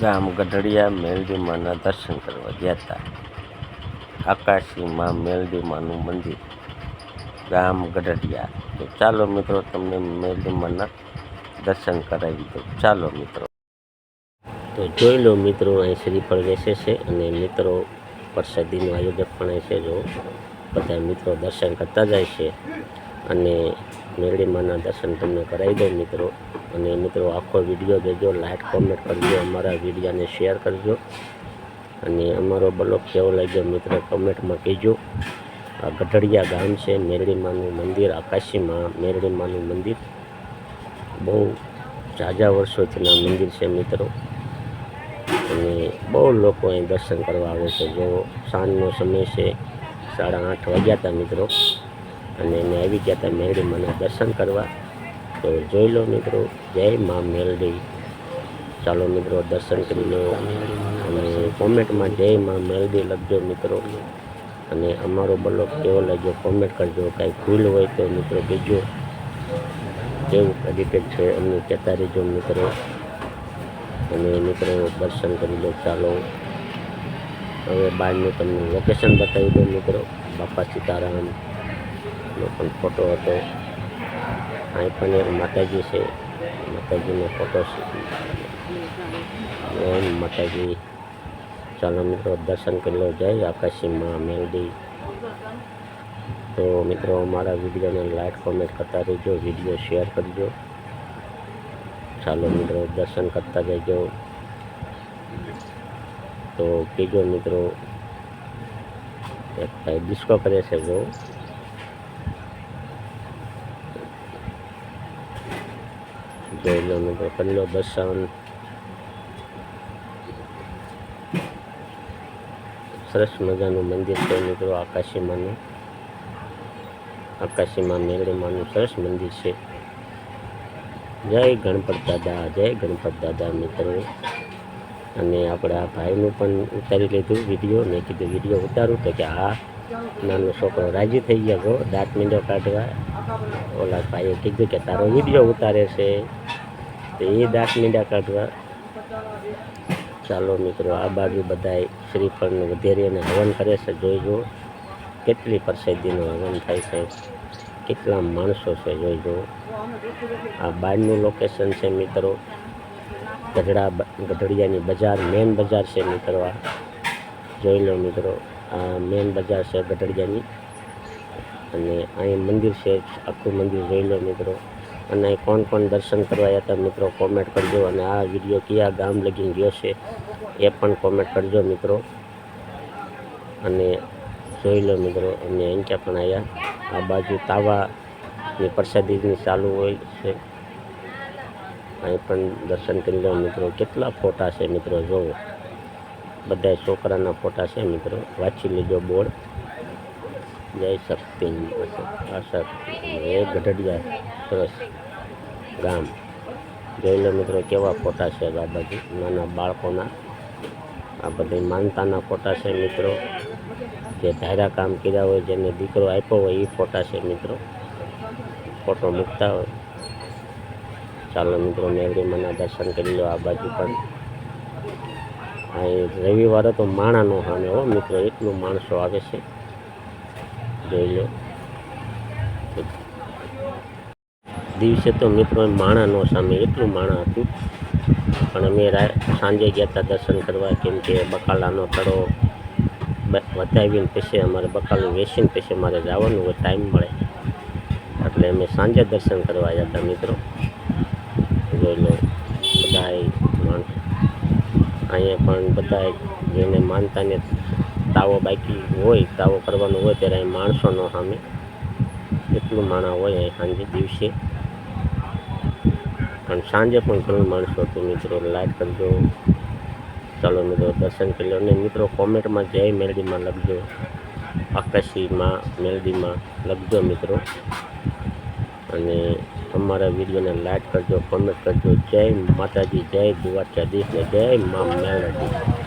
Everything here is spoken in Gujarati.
ગામ ગઢડિયા મેલડી માના દર્શન કરવા ગયા હતા. આકાશી માં મેલડી માનું મંદિર ગામ ગઢડિયા. તો ચાલો મિત્રો તમને મેલડી માના દર્શન કરાવી દો. ચાલો મિત્રો. તો જોઈ લો મિત્રો, અહીં શ્રીફળ વેચે છે અને મિત્રો પ્રસાદીનું આયોજક પણ અહીં છે. જો બધા મિત્રો દર્શન કરતા જાય છે અને મેલડી માના દર્શન તમને કરાવી દો મિત્રો. અને મિત્રો આખો વિડીયો જોજો, લાઈક કોમેન્ટ કરજો, અમારા વિડીયોને શેર કરજો અને અમારો બ્લોગ કેવો લાગ્યો મિત્રો કમેન્ટમાં કહેજો. આ ગઢડિયા ગામ છે, મેલડી માનું મંદિર, આકાશીમાં મેલડી માનું મંદિર. બહુ ઝાઝા વર્ષોથીના મંદિર છે મિત્રો અને બહુ લોકો અહીં દર્શન કરવા આવે છે. જો સાંજનો સમય છે, 8:30 વાગ્યા હતા મિત્રો અને એને આવી ગયા હતા મેલડી માના દર્શન કરવા. તો જોઈ લો મિત્રો, જય મા મેલડી. ચાલો મિત્રો દર્શન કરી લો અને કોમેન્ટમાં જય મા મેલડી લખજો મિત્રો. અને અમારો બ્લોગ કેવો લાગ્યો કોમેન્ટ કરજો. કાંઈ ભૂલ હોય તો મિત્રો કહેજો. કેવું એડિટેડ છે અમને કહેતા રહેજો મિત્રો. અને મિત્રો દર્શન કરી લો. ચાલો હવે બહારનું તમને લોકેશન બતાવી દો મિત્રો. બાપા સીતારામનો પણ ફોટો હતો. અહીં પણ એક માતાજી છે, માતાજીનો ફોટો છે. માતાજી. ચાલો મિત્રો દર્શન કરી લો. જય આકાશી માં મેલડી. તો મિત્રો અમારા વિડીયોને લાઈક કોમેન્ટ કરતા રહેજો, વિડીયો શેર કરજો. ચાલો મિત્રો દર્શન કરતા રહેજો. તો કહેજો મિત્રો, એક ભાઈ ડિસ્કો કરે છે. જો જોઈ લો મિત્રો, કરી લો દર્શન. સરસ મજાનું મંદિર છે મિત્રો આકાશીમાનું. આકાશીમાં મેલડી માનું સરસ મંદિર છે. જય ગણપત દાદા, જય ગણપત દાદા મિત્રો. અને આપણે આ ભાઈનું પણ ઉતારી લીધું વિડીયો. મેં કીધું વિડીયો ઉતારું તો કે આ નાનો છોકરો રાજી થઈ ગયો. ગો દાંત મીંડો કાઢવા. ઓલા ભાઈએ કીધું કે તારો વિડીયો ઉતારે છે, તો એ દાંત મીંડા કાઢવા. ચાલો મિત્રો, આ બાજુ બધા શ્રીફળને વધેરીને હવન કરે છે. જોઈજો કેટલી પ્રસાદીનું હવન થાય છે, કેટલા માણસો છે જોઈજો. આ બહારનું લોકેશન છે મિત્રો, ગઢડિયાની બજાર, મેન બજાર છે મિત્રો. આ જોઈ લો મિત્રો, આ મેન બજાર છે ગઢડિયાની. અને અહીં મંદિર છે, આખું મંદિર જોઈ લો મિત્રો. અને અહીં કોણ કોણ દર્શન કરવા આવ્યા હતા મિત્રો કોમેન્ટ કરજો. અને આ વિડીયો કયા ગામ લગી ગયો છે એ પણ કોમેન્ટ કરજો મિત્રો. અને જોઈ લો મિત્રો, અમે અહીં ક્યાં પણ આવ્યા. આ બાજુ તાવાની પ્રસાદીની ચાલુ હોય છે. અહીં પણ દર્શન કરી લો મિત્રો. કેટલા ફોટા છે મિત્રો, જોવો બધા છોકરાના ફોટા છે મિત્રો. વાંચી લેજો બોર્ડ. જય શક્તિ. આ શક્તિ એ ગઢડિયા સરસ ગામ. જોઈ લો મિત્રો કેવા ફોટા છે. આ બાજુ નાના બાળકોના આ બધી માનતાના ફોટા છે મિત્રો. જે ધારા કામ કર્યા હોય, જેને દીકરો આપ્યો હોય એ ફોટા છે મિત્રો. ફોટો મૂકતા હોય. ચાલો મિત્રો મેલડી માના દર્શન કરી લો. આ બાજુ પણ અહીં રવિવારે તો માણાનો સામે હો મિત્રો, એટલું માણસો આવે છે. જોઈ લો દિવસે તો મિત્રો માણાનો સામે એટલું માણા હતું. પણ અમે સાંજે ગયા હતા દર્શન કરવા, કેમ કે બકાલાનો તળો વધાવીને પછી અમારે બકાલું વેચીને પછી અમારે જવાનું હોય, ટાઈમ મળે એટલે અમે સાંજે દર્શન કરવા આવ્યા હતા મિત્રો. જોઈ લો બધા માણસો અહીંયા પણ બધા જેને માનતાને તાવો બાકી હોય, તાવો કરવાનો હોય ત્યારે અહીં માણસોનો સામે એટલું માણા હોય અહીં સાંજે દિવસે. પણ સાંજે પણ ઘણું માણસો હતું મિત્રો. લાઈક કરજો. ચાલો મિત્રો દર્શન કરી લો. અને મિત્રો કોમેન્ટમાં જય મેલડીમાં લખજો, આકાશીમાં મેલડીમાં લખજો મિત્રો. અને અમારા વિડીયોને લાઈક કરજો, કોમેન્ટ કરજો. જય માતાજી, જય દ્વારકાધીશ ને જય મા મેલડી.